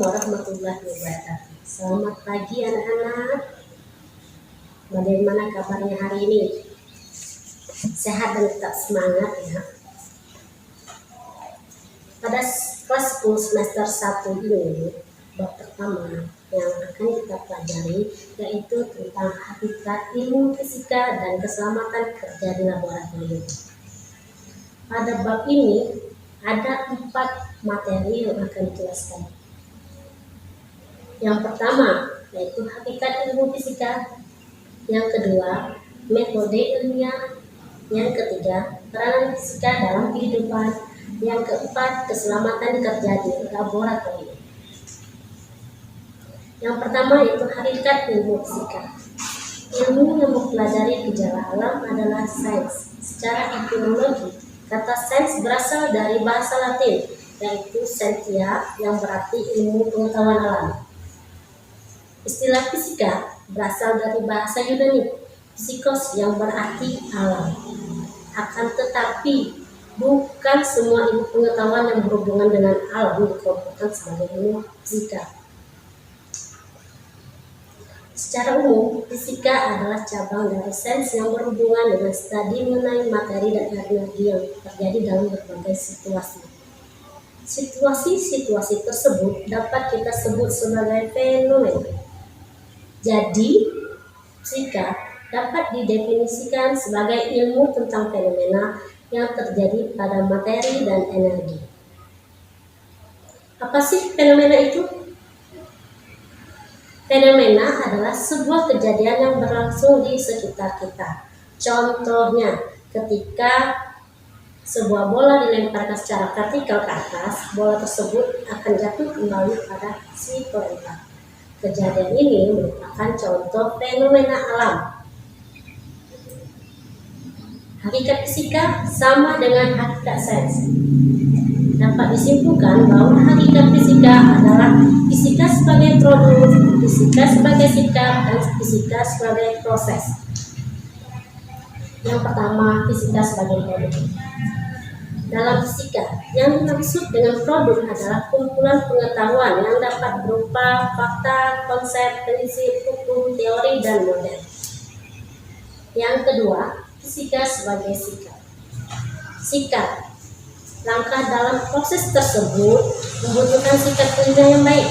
warahmatullahi wabarakatuh. Selamat pagi anak-anak. Bagaimana kabarnya hari ini? Sehat dan tetap semangat ya. Pada kelas 10 semester 1 ini, bab pertama yang akan kita pelajari yaitu tentang hakikat ilmu fisika dan keselamatan kerja di laboratorium. Pada bab ini ada 4 materi yang akan dijelaskan. Yang pertama yaitu hakikat ilmu fisika, yang kedua metode ilmiah, yang ketiga peranan fisika dalam kehidupan, yang keempat keselamatan kerja di laboratorium. Yang pertama yaitu hakikat ilmu fisika. Ilmu yang mempelajari gejala alam adalah sains. Secara etimologi, kata sains berasal dari bahasa Latin yaitu scientia yang berarti ilmu pengetahuan alam. Istilah fisika berasal dari bahasa Yunani psikos yang berarti alam. Akan tetapi bukan semua ilmu pengetahuan yang berhubungan dengan alam dikelompokkan sebagai ilmu fisika. Secara umum, fisika adalah cabang dari sains yang berhubungan dengan studi mengenai materi dan energi yang terjadi dalam berbagai situasi. Situasi-situasi tersebut dapat kita sebut sebagai fenomena. Jadi, fisika dapat didefinisikan sebagai ilmu tentang fenomena yang terjadi pada materi dan energi. Apa sih fenomena itu? Fenomena adalah sebuah kejadian yang berlangsung di sekitar kita. Contohnya, ketika sebuah bola dilemparkan secara vertikal ke atas, bola tersebut akan jatuh kembali pada si pelempar. Kejadian ini merupakan contoh fenomena alam. Hakikat fisika sama dengan hakikat sains. Dapat disimpulkan bahwa hakikat fisika adalah fisika sebagai produk, fisika sebagai sikap, dan fisika sebagai proses. Yang pertama, fisika sebagai produk. Dalam fisika, yang dimaksud dengan produk adalah kumpulan pengetahuan yang dapat berupa fakta, konsep, prinsip, hukum, teori, dan model. Yang kedua, fisika sebagai sikap. Sikap. Langkah dalam proses tersebut membutuhkan sikap ilmiah yang baik,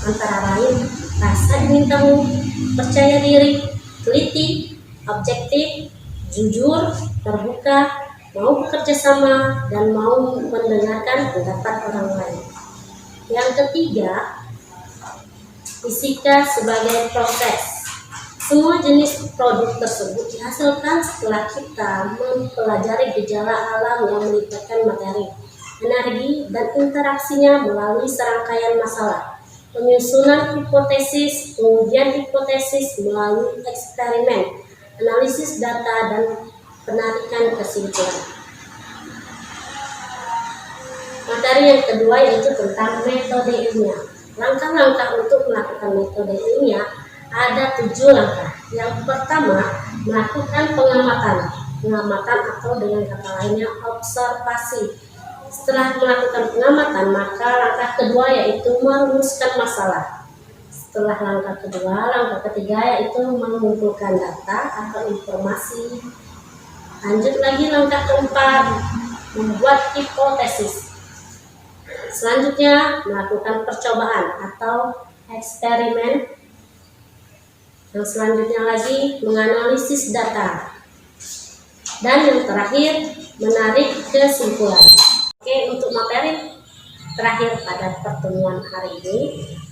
antara lain rasa ingin tahu, percaya diri, teliti, objektif, jujur, terbuka, mau bekerja sama, dan mau mendengarkan pendapat orang lain. Yang ketiga, fisika sebagai proses. Semua jenis produk tersebut dihasilkan setelah kita mempelajari gejala alam yang melibatkan materi, energi, dan interaksinya melalui serangkaian masalah, penyusunan hipotesis, pengujian hipotesis melalui eksperimen, analisis data, dan penarikan kesimpulan. Materi yang kedua yaitu tentang metode ilmiah. Langkah-langkah untuk melakukan metode ilmiah ada 7 langkah. Yang pertama, melakukan pengamatan atau dengan kata lainnya observasi. Setelah melakukan pengamatan, maka langkah kedua yaitu merumuskan masalah. Setelah langkah kedua, langkah ketiga yaitu mengumpulkan data atau informasi. Lanjut lagi langkah keempat, membuat hipotesis. Selanjutnya, melakukan percobaan atau eksperimen. Yang selanjutnya lagi, menganalisis data. Dan yang terakhir, menarik kesimpulan. Oke, untuk materi terakhir pada pertemuan hari ini,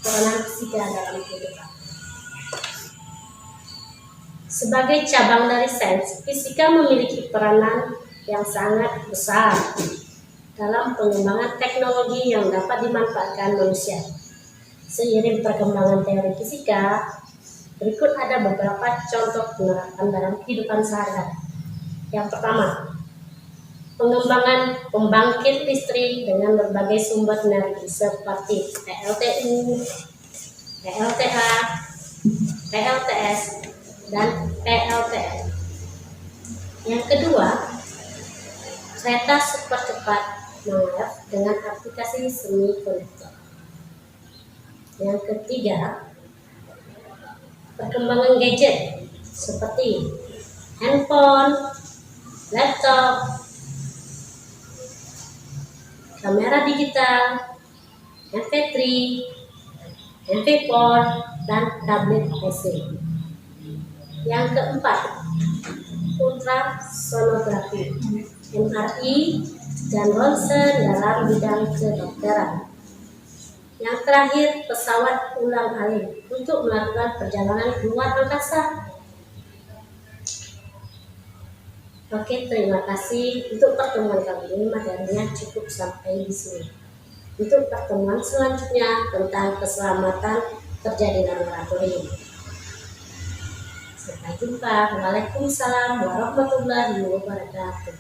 peranan fisika dalam kehidupan. Sebagai cabang dari sains, fisika memiliki peranan yang sangat besar dalam pengembangan teknologi yang dapat dimanfaatkan manusia. Seiring perkembangan teori fisika, berikut ada beberapa contoh penerapan dalam kehidupan sehari-hari. Yang pertama, pengembangan pembangkit listrik dengan berbagai sumber energi seperti PLTU, PLTA, PLTS, dan PLTN. Yang kedua, kereta super cepat dengan aplikasi semi konduktor. Yang ketiga, perkembangan gadget seperti handphone, laptop, kamera digital, MP3, MP4, dan tablet PC. Yang keempat, ultrasonografi, MRI, dan ronsen dalam bidang kedokteran. Yang terakhir, pesawat ulang-alik untuk melakukan perjalanan keluar angkasa. Oke, terima kasih. Untuk pertemuan kali ini materinya cukup sampai di sini. Untuk pertemuan selanjutnya tentang keselamatan kerja di laboratorium. Sampai jumpa. Waalaikumsalam warahmatullahi wabarakatuh.